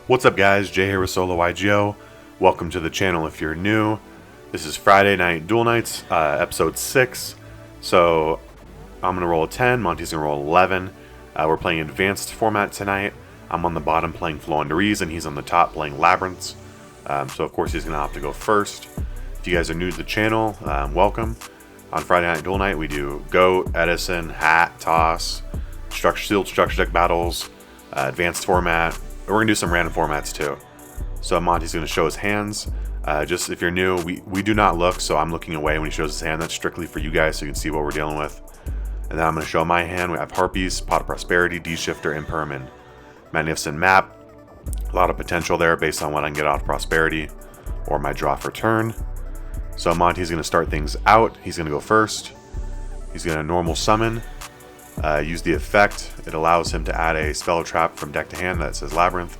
What's up guys, Jay here with Solo YGO. Welcome to the channel if you're new. This is Friday Night Duel Nights, episode 6. So I'm going to roll a 10, Monty's going to roll 11. We're playing advanced format tonight. I'm on the bottom playing Floowandereeze and he's on the top playing Labrynth. So of course he's going to have to go first. If you guys are new to the channel, welcome. On Friday Night Duel Night we do Goat, Edison, Hat, Toss, Sealed Structure Deck Battles, advanced format. We're going to do some random formats too. So Monty's going to show his hands. Just if you're new, we do not look, so I'm looking away when he shows his hand. That's strictly for you guys so you can see what we're dealing with. And then I'm going to show my hand. We have Harpies, Pot of Prosperity, D-Shifter, Imperm, and Magnificent Map. A lot of potential there based on what I can get off Prosperity or my draw for turn. So Monty's going to start things out. He's going to go first. He's going to normal summon. Use the effect. It allows him to add a spell or trap from deck to hand that says Labrynth,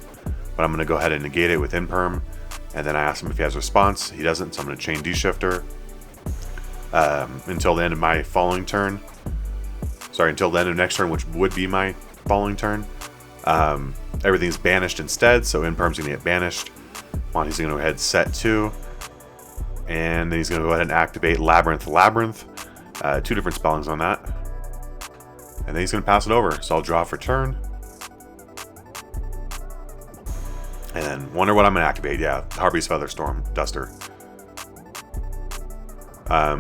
but I'm going to go ahead and negate it with Imperm, and then I ask him if he has a response. He doesn't, so I'm going to chain D-Shifter until the end of my following turn. Sorry, until the end of next turn, which would be my following turn. Everything's banished instead, so Imperm's going to get banished. Monty's going to go ahead and set 2, and then he's going to go ahead and activate Labrynth. 2 different spellings on that. And then he's going to pass it over. So I'll draw for turn. And then wonder what I'm going to activate. Yeah, Harpy's Featherstorm Duster.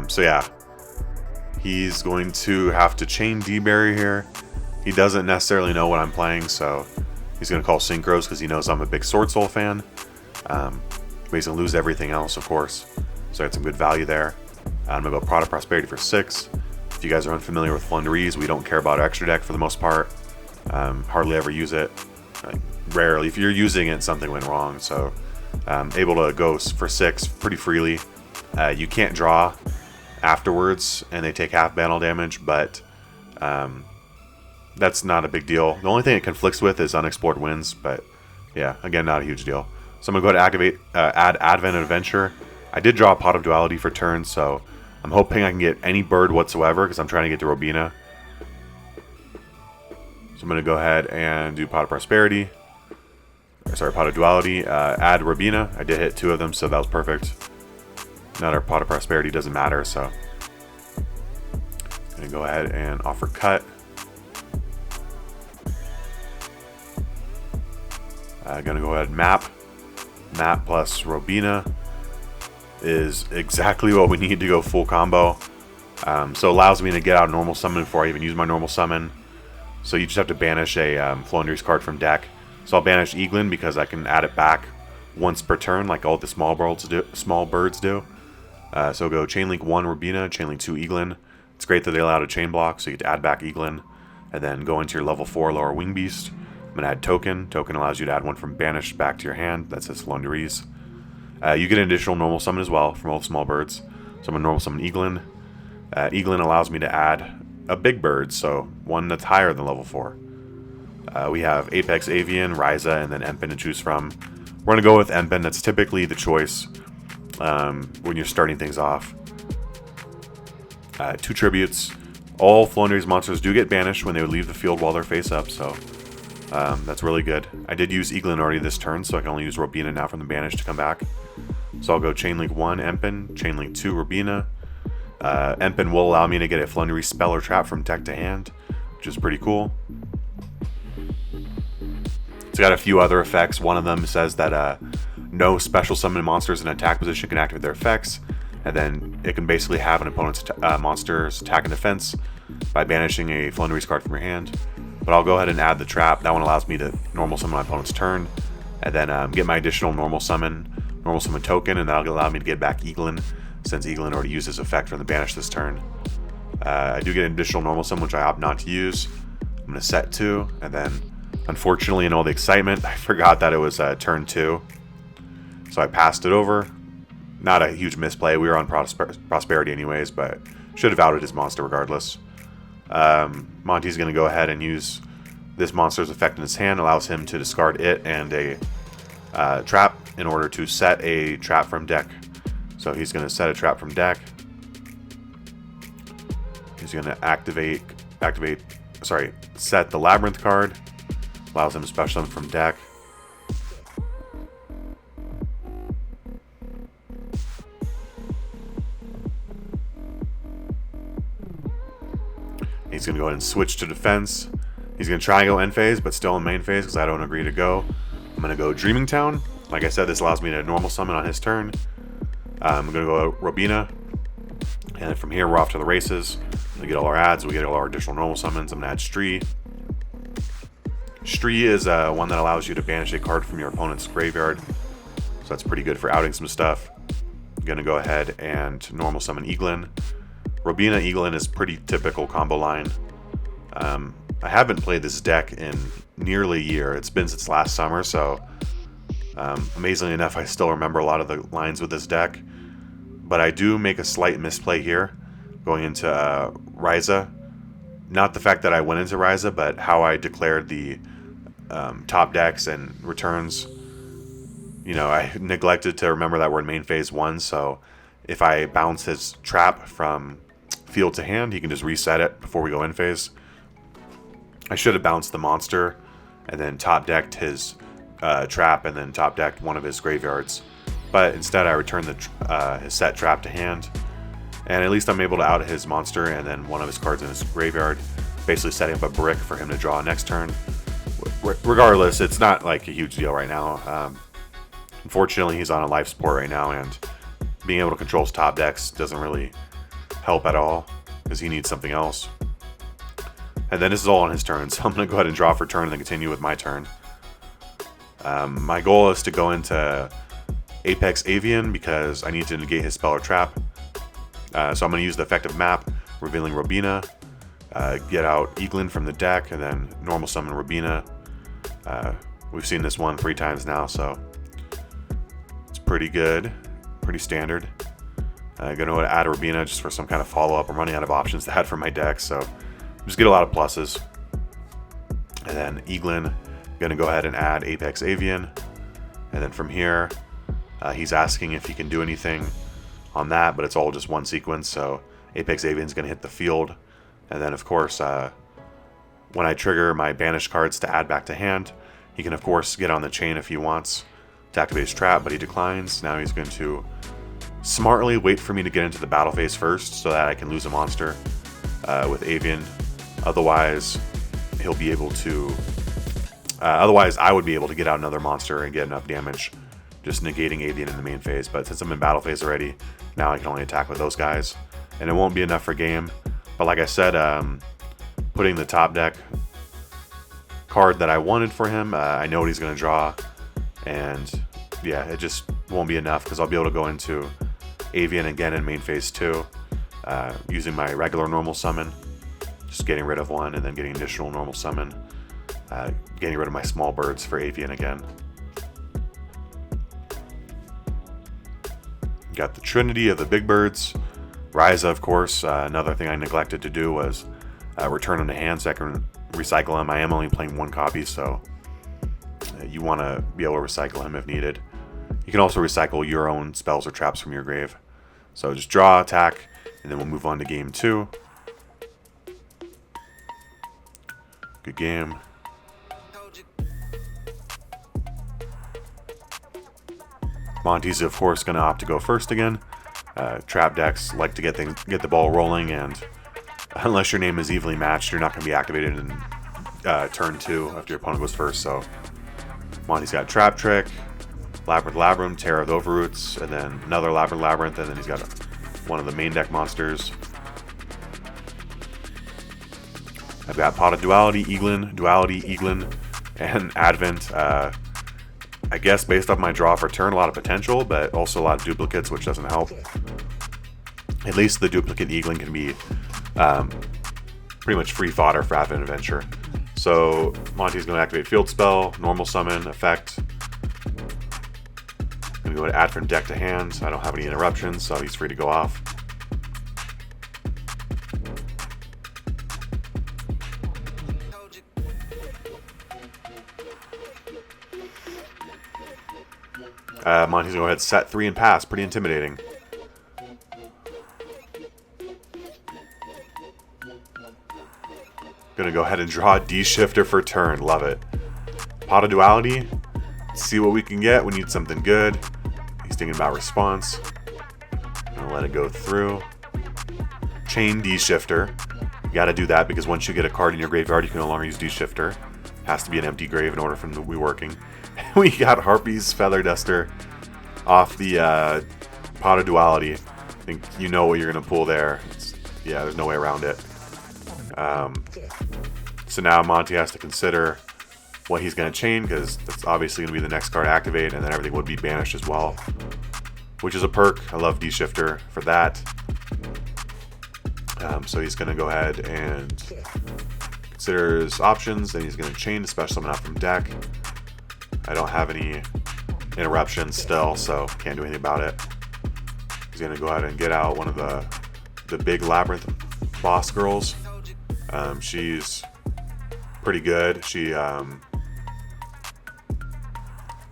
So yeah. He's going to have to chain D-Berry here. He doesn't necessarily know what I'm playing, so he's going to call Synchros because he knows I'm a big Sword Soul fan. But he's going to lose everything else, of course. So I got some good value there. I'm going to go Pot of Prosperity for 6. If you guys are unfamiliar with Floowandereeze, we don't care about extra deck for the most part. Hardly ever use it. Rarely. If you're using it, something went wrong. So able to go for 6 pretty freely. You can't draw afterwards, and they take half battle damage, but that's not a big deal. The only thing it conflicts with is Unexplored Winds, but yeah, again, not a huge deal. So I'm going to go ahead and add Advent Adventure. I did draw a Pot of Duality for turn, so I'm hoping I can get any bird whatsoever because I'm trying to get to Robina. So I'm going to go ahead and do Pot of Prosperity. Sorry, Pot of Duality. Add Robina. I did hit 2 of them, so that was perfect. Another Pot of Prosperity doesn't matter, so I'm going to go ahead and offer cut. Going to go ahead and map. Map plus Robina is exactly what we need to go full combo. So it allows me to get out normal summon before I even use my normal summon. So you just have to banish a Floowandereeze card from deck. So I'll banish Eaglin because I can add it back once per turn, like all the small birds do. So go Chainlink 1 Robina, Chainlink 2 Eaglin. It's great that they allow a chain block, so you get to add back Eaglin, and then go into your level 4 lower wing beast. I'm gonna add Token. Token allows you to add one from banished back to your hand. That says Floowandereeze. You get an additional normal summon as well from all the small birds. So I'm going to normal summon Eaglin. Eaglin allows me to add a big bird, so one that's higher than level 4. We have Apex Avian, Ryza, and then Empen to choose from. We're going to go with Empen. That's typically the choice when you're starting things off. 2 tributes. All Floowandereeze monsters do get banished when they would leave the field while they're face up, so that's really good. I did use Eaglin already this turn, so I can only use Robina now from the banish to come back. So I'll go Chainlink 1 Empen, Chainlink 2 Robina. Empen will allow me to get a Floowandereeze spell or trap from deck to hand, which is pretty cool. It's got a few other effects. One of them says that no special summon monsters in attack position can activate their effects, and then it can basically have an opponent's monster's attack and defense by banishing a Floowandereeze card from your hand. But I'll go ahead and add the trap. That one allows me to normal summon my opponent's turn, and then get my additional normal summon token, and that'll allow me to get back Eaglin, since Eaglin already used his effect from the banish this turn. I do get an additional normal summon, which I opt not to use. I'm going to set 2, and then unfortunately in all the excitement, I forgot that it was turn 2. So I passed it over. Not a huge misplay. We were on Prosperity anyways, but should have outed his monster regardless. Monty's going to go ahead and use this monster's effect in his hand. Allows him to discard it and a trap in order to set a trap from deck. So he's going to set a trap from deck. He's going to set the Labrynth card. Allows him to special summon from deck. He's going to go ahead and switch to defense. He's going to try and go end phase, but still in main phase because I don't agree to go. I'm going to go Dreaming Town. Like I said, this allows me to normal summon on his turn. I'm going to go Robina. And then from here, we're off to the races. We get all our adds. We get all our additional normal summons. I'm going to add Stree. Stree is one that allows you to banish a card from your opponent's graveyard. So that's pretty good for outing some stuff. I'm going to go ahead and normal summon Eaglin. Robina Eaglin is pretty typical combo line. I haven't played this deck in nearly a year. It's been since last summer, so amazingly enough, I still remember a lot of the lines with this deck. But I do make a slight misplay here, going into Ryza. Not the fact that I went into Ryza, but how I declared the top decks and returns. You know, I neglected to remember that we're in main phase 1, so if I bounce his trap from field to hand, he can just reset it before we go in phase. I should have bounced the monster and then top decked his trap and then top decked one of his graveyards. But instead I returned his set trap to hand. And at least I'm able to out his monster and then one of his cards in his graveyard, basically setting up a brick for him to draw next turn. Regardless, it's not like a huge deal right now. Unfortunately, he's on a life support right now, and being able to control his top decks doesn't really help at all because he needs something else. And then this is all on his turn, so I'm going to go ahead and draw for turn and then continue with my turn. My goal is to go into Apex Avian because I need to negate his spell or trap. So I'm going to use the effective map, revealing Robina, get out Eaglin from the deck, and then normal summon Robina. We've seen this one 3 times now, so it's pretty good, pretty standard. I'm going to add Robina just for some kind of follow-up. I'm running out of options to add for my deck, so just get a lot of pluses. And then Eaglin, going to go ahead and add Apex Avian. And then from here, he's asking if he can do anything on that, but it's all just one sequence, so Apex Avian's going to hit the field. And then, of course, when I trigger my banished cards to add back to hand, he can, of course, get on the chain if he wants to activate his trap, but he declines. Now he's going to smartly wait for me to get into the battle phase first so that I can lose a monster with Avian. Otherwise, he'll be able to... otherwise, I would be able to get out another monster and get enough damage just negating Avian in the main phase. But since I'm in battle phase already, now I can only attack with those guys. And it won't be enough for game. But like I said, putting the top deck card that I wanted for him, I know what he's going to draw. And yeah, it just won't be enough because I'll be able to go into Avian again in main phase 2 using my regular normal summon. Just getting rid of one and then getting additional normal summon. Getting rid of my small birds for Avian again. Got the Trinity of the big birds. Ryza, of course. Another thing I neglected to do was return them to hand so I can recycle them. I am only playing 1 copy, so you want to be able to recycle him if needed. You can also recycle your own spells or traps from your grave. So just draw, attack, and then we'll move on to game 2. Good game. Monty's, of course, going to opt to go first again. Trap decks like to get the ball rolling, and unless your name is evenly matched, you're not going to be activated in turn 2 after your opponent goes first. So Monty's got Trap Trick, Labrynth, Terror of the Overroots, and then another Labrynth, and then he's got one of the main deck monsters. I've got Pot of Duality, Eaglin, and Advent. I guess based off my draw for turn, a lot of potential, but also a lot of duplicates, which doesn't help. At least the duplicate Eaglin can be pretty much free fodder for Advent Adventure. So Monty's going to activate Field Spell, Normal Summon, Effect. I'm going to go ahead and add from deck to hand, so I don't have any interruptions, so he's free to go off. Monty's going to go ahead, set 3 and pass. Pretty intimidating. Going to go ahead and draw D-Shifter for turn. Love it. Pot of Duality. Let's see what we can get. We need something good. He's thinking about response. Going to let it go through. Chain D-Shifter. got to do that because once you get a card in your graveyard, you can no longer use D-Shifter. Has to be an empty grave in order for them to be working. We got Harpy's Feather Duster off the Pot of Duality. I think you know what you're going to pull there. Yeah, there's no way around it. So now Monty has to consider what he's going to chain, because that's obviously going to be the next card to activate, and then everything would be banished as well, which is a perk. I love D-Shifter for that. So he's going to go ahead and consider his options, then he's going to chain to special summon out from deck. I don't have any interruptions still, so can't do anything about it. He's going to go ahead and get out one of the big Labrynth boss girls. She's pretty good. She, yeah,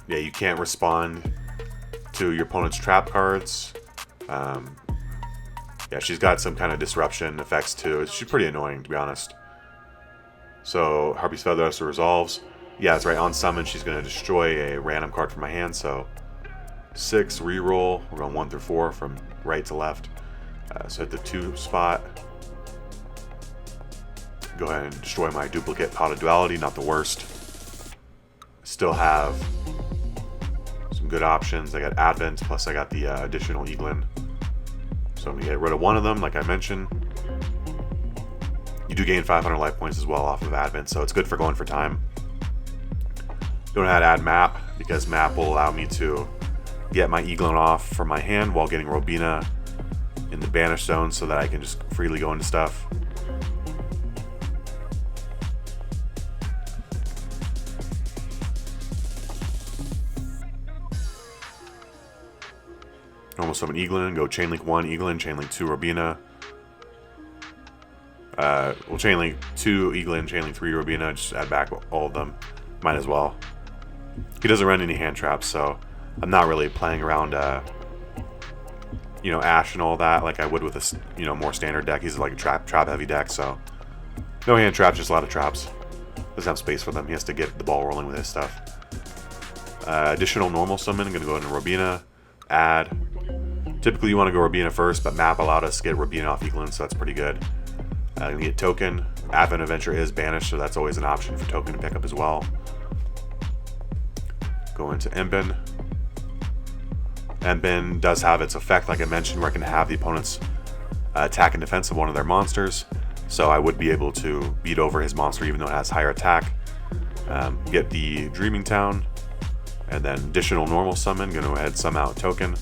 you can't respond to your opponent's trap cards. Yeah, she's got some kind of disruption effects too. She's pretty annoying, to be honest. So Harpy's Feather Duster resolves. Yeah, that's right. On summon, she's going to destroy a random card from my hand. So 6 reroll. We're going 1 through 4 from right to left. So hit the 2 spot. Go ahead and destroy my duplicate Pot of Duality. Not the worst. Still have some good options. I got Advent, plus I got the additional Eaglin. So I'm going to get rid of one of them, like I mentioned. You do gain 500 life points as well off of Advent, so it's good for going for time. Don't know how to add Map, because Map will allow me to get my Eaglin off from my hand while getting Robina in the banish zone so that I can just freely go into stuff. Almost summon Eaglin, go Chainlink 1 Eaglin, Chainlink 2 Robina. Well, Chainlink 2 Eaglin, Chainlink 3 Robina, just add back all of them. Might as well. He doesn't run any hand traps, so I'm not really playing around, you know, Ash and all that like I would with a, you know, more standard deck. He's like a trap heavy deck, so no hand traps, just a lot of traps. Doesn't have space for them. He has to get the ball rolling with his stuff. Additional normal summon. I'm gonna go into Robina, add. Typically you want to go Robina first, but Map allowed us to get Robina off Eaglin, so that's pretty good. I'm gonna get Token. Advent Adventure is banished, so that's always an option for Token to pick up as well. Go into Embin. Embin does have its effect, like I mentioned, where I can have the opponent's attack and defense of one of their monsters. So I would be able to beat over his monster even though it has higher attack. Get the Dreaming Town, and then additional normal summon. Gonna go ahead and summon out Token.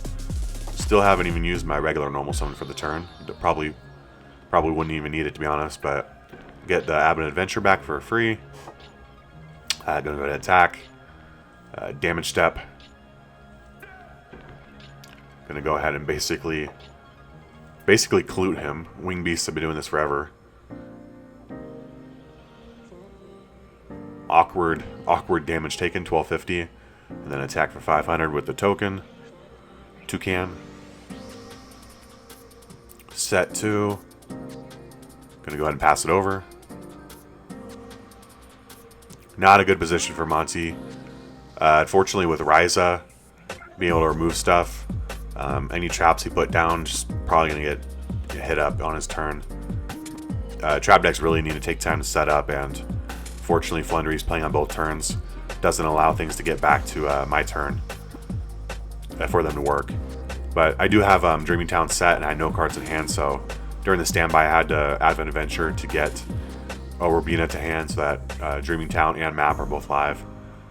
Still haven't even used my regular normal summon for the turn. Probably wouldn't even need it, to be honest, but get the Advent Adventure back for free. Gonna go ahead and attack. Damage step. Gonna go ahead and basically clute him. Wing Beasts have been doing this forever. Awkward damage taken, 1250, and then attack for 500 with the Token. Toucan. Set 2. Gonna go ahead and pass it over. Not a good position for Monty. Unfortunately, with Ryza being able to remove stuff, any traps he put down just probably gonna get hit up on his turn. Trap decks really need to take time to set up, and fortunately, Floowandereeze playing on both turns doesn't allow things to get back to my turn for them to work. But I do have Dreaming Town set, and I had no cards in hand, so during the standby I had to Advent Adventure to get Robina to hand so that Dreaming Town and Map are both live.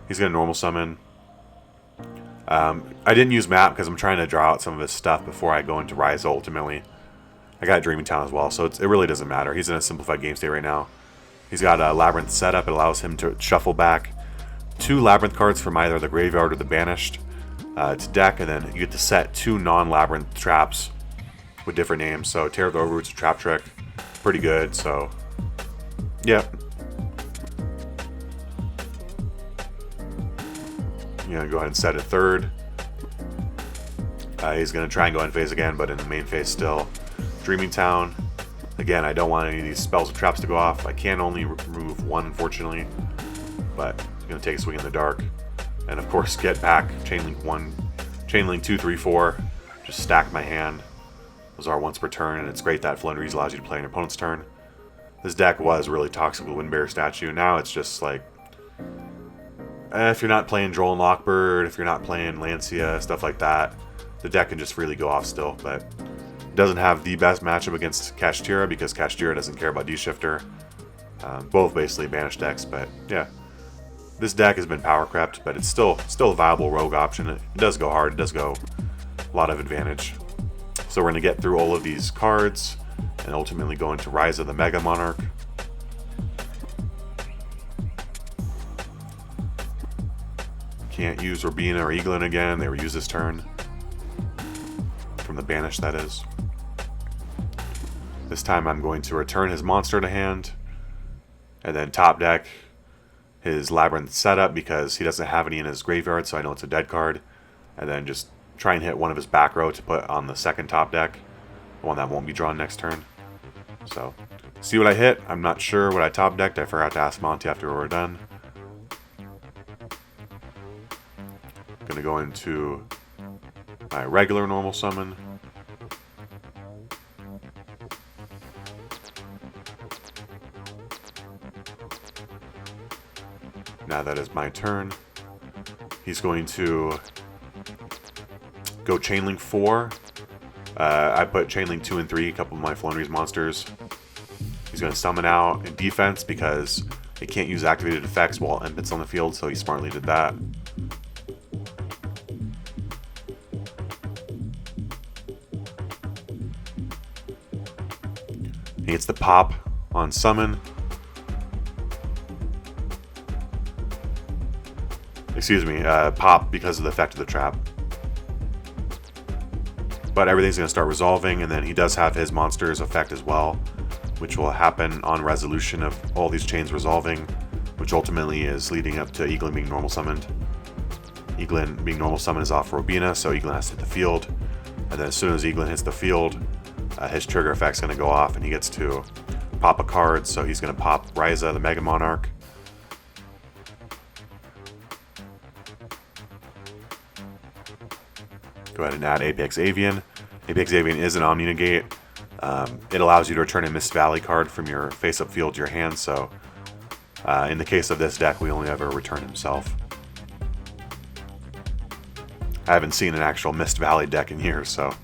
He's going to normal summon. I didn't use Map because I'm trying to draw out some of his stuff before I go into Rise ultimately. I got Dreaming Town as well, so it really doesn't matter. He's in a simplified game state right now. He's got a Labrynth setup. It allows him to shuffle back 2 Labrynth cards from either the graveyard or the banished to deck, and then you get to set 2 non-Labrynth traps with different names. So Tear of the Overroot's a trap trick. Pretty good, so yeah. You're going to go ahead and set a 3rd. He's going to try and go in phase again, but in the main phase still. Dreaming Town. Again, I don't want any of these spells or traps to go off. I can only remove 1, unfortunately. But he's going to take a swing in the dark. And of course, get back Chainlink 1, Chainlink 2, 3, 4. Just stack my hand. Those are once per turn, and it's great that Floowandereeze allows you to play on your opponent's turn. This deck was really toxic with Windbearer Statue. Now it's just like, if you're not playing Droll and Lockbird, if you're not playing Lancia, stuff like that, the deck can just freely go off still. But it doesn't have the best matchup against Kashtira because Kashtira doesn't care about D-Shifter. Both basically banished decks, but yeah. This deck has been power crept, but it's still a viable rogue option. It does go hard, it does go a lot of advantage. So we're going to get through all of these cards and ultimately go into Rise of the Mega Monarch. Can't use Robina or Eaglin again. They were used this turn. From the banish, that is. This time I'm going to return his monster to hand. And then top deck his Labrynth setup because he doesn't have any in his graveyard, so I know it's a dead card. And then just try and hit one of his back row to put on the second top deck. The one that won't be drawn next turn. So, see what I hit. I'm not sure what I top decked. I forgot to ask Monty after we were done. Gonna go into my regular normal summon. Now that is my turn. He's going to go Chainlink 4. I put Chainlink 2 and 3, a couple of my Floowandereeze monsters. He's going to summon out in defense because it can't use activated effects while Empin's on the field, so he smartly did that. He gets the pop on summon. Excuse me, pop because of the effect of the trap. But everything's going to start resolving, and then he does have his monster's effect as well, which will happen on resolution of all these chains resolving, which ultimately is leading up to Eaglin being normal summoned. Eaglin being normal summoned is off for Robina, so Eaglin has to hit the field. And then as soon as Eaglin hits the field, his trigger effect's going to go off, and he gets to pop a card, so he's going to pop Ryza, the Mega Monarch. Go ahead and add Apex Avian. Apex Avian is an Omni Negate. It allows you to return a Mist Valley card from your face-up field to your hand, so in the case of this deck, we only ever return himself. I haven't seen an actual Mist Valley deck in years, so,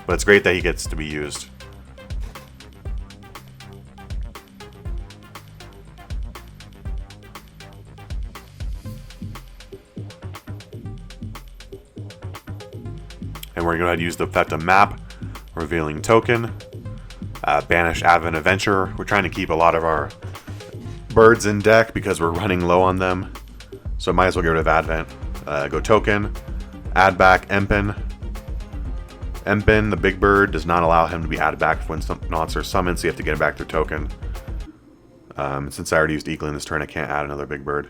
but it's great that he gets to be used. And we're going to go ahead and use the effect of Map, Revealing Token, Banish Advent Adventure. We're trying to keep a lot of our birds in deck because we're running low on them. So might as well get rid of Advent. Go Token, add back Empin. Empin, the big bird, does not allow him to be added back when monsters are summoned, so you have to get it back through Token. Since I already used Eaglin this turn, I can't add another big bird.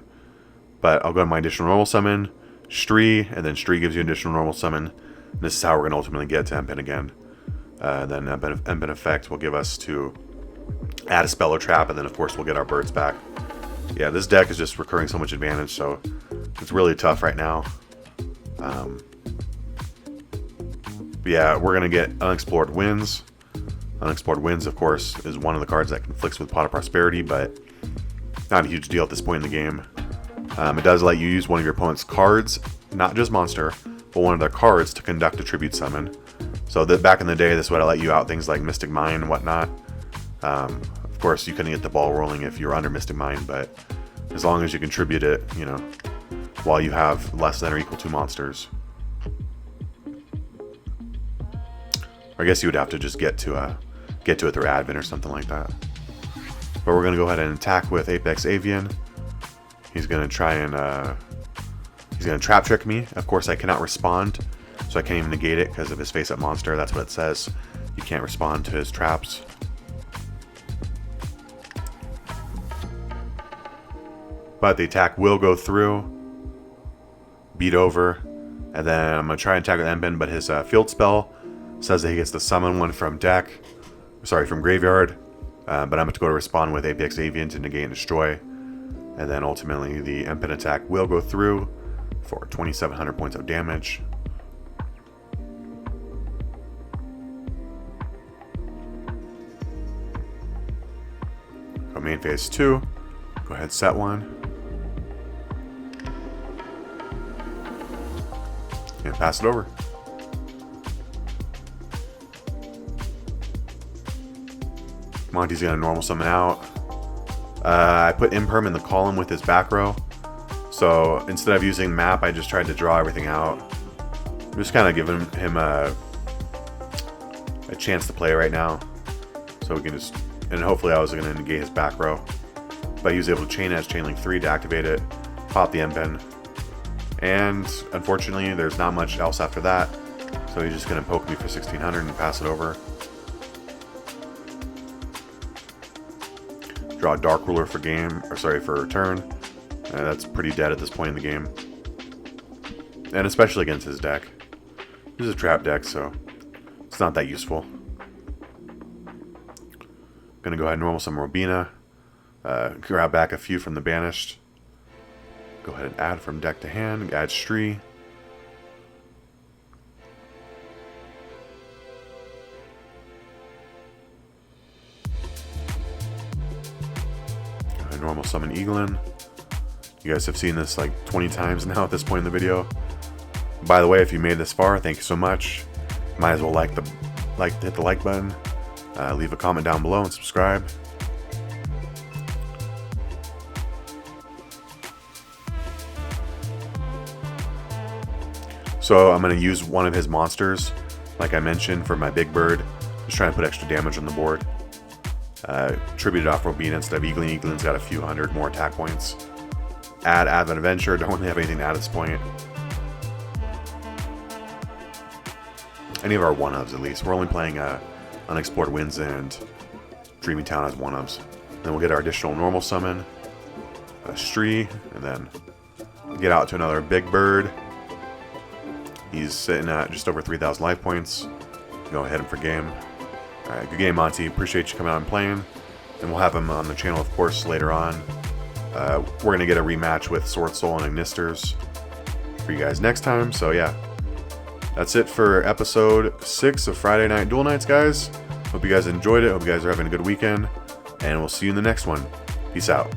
But I'll go to my additional normal summon, Stree, and then Stree gives you additional normal summon. And this is how we're going to ultimately get to Empin again. Then Empin effect will give us to add a spell or trap, and then of course we'll get our birds back. Yeah, this deck is just recurring so much advantage, so it's really tough right now. But yeah, we're going to get Unexplored Winds. Unexplored Winds, of course, is one of the cards that conflicts with Pot of Prosperity, but not a huge deal at this point in the game. It does let you use one of your opponent's cards, not just monster, but one of their cards to conduct a tribute summon. So that back in the day, this would have let you out things like Mystic Mine and whatnot. Of course, you couldn't get the ball rolling if you're under Mystic Mine, but as long as you contribute it, you know, while you have less than or equal to monsters. Or I guess you would have to just get to it through Advent or something like that. But we're going to go ahead and attack with Apex Avian. He's going to try and he's going to trap trick me. Of course, I cannot respond, so I can't even negate it because of his face-up monster. That's what it says. You can't respond to his traps. But the attack will go through, beat over, and then I'm going to try and attack with Empin, but his field spell says that he gets to summon one from from graveyard. But I'm going to go to respond with Apex Avian to negate and destroy. And then ultimately the Empin attack will go through for 2,700 points of damage. Go main phase 2. Go ahead, set 1. And pass it over. Monty's gonna normal summon out. I put Imperm in the column with his back row. So instead of using map, I just tried to draw everything out. I'm just kind of giving him a chance to play right now. So we can just, and hopefully I was going to negate his back row. But he was able to chain edge, chain link 3 to activate it, pop the M-Pen. And unfortunately, there's not much else after that. So he's just going to poke me for 1600 and pass it over. Draw a Dark Ruler for game, or sorry, for turn. That's pretty dead at this point in the game. And especially against his deck. This is a trap deck, so it's not that useful. Gonna go ahead and normal summon Robina. Grab back a few from the banished. Go ahead and add from deck to hand. Add Stree. Go ahead and normal summon Eaglin. You guys have seen this like 20 times now at this point in the video. By the way, if you made this far, thank you so much. Might as well hit the like button. Leave a comment down below and subscribe. So I'm going to use one of his monsters, like I mentioned, for my big bird. Just trying to put extra damage on the board. Tributed off Robina instead of Eaglin. Eaglin's got a few hundred more attack points. Add Advent Adventure. Don't really have anything to add at this point. Any of our one-ofs, at least. We're only playing Unexplored Winds and Dreamy Town as one-ofs. Then we'll get our additional normal summon, a Stree, and then get out to another big bird. He's sitting at just over 3,000 life points. Go ahead and for game. Alright, good game, Monty. Appreciate you coming out and playing. And we'll have him on the channel, of course, later on. We're going to get a rematch with Sword Soul and Ignisters for you guys next time. So, yeah. That's it for episode 6 of Friday Night Duel Nights, guys. Hope you guys enjoyed it. Hope you guys are having a good weekend. And we'll see you in the next one. Peace out.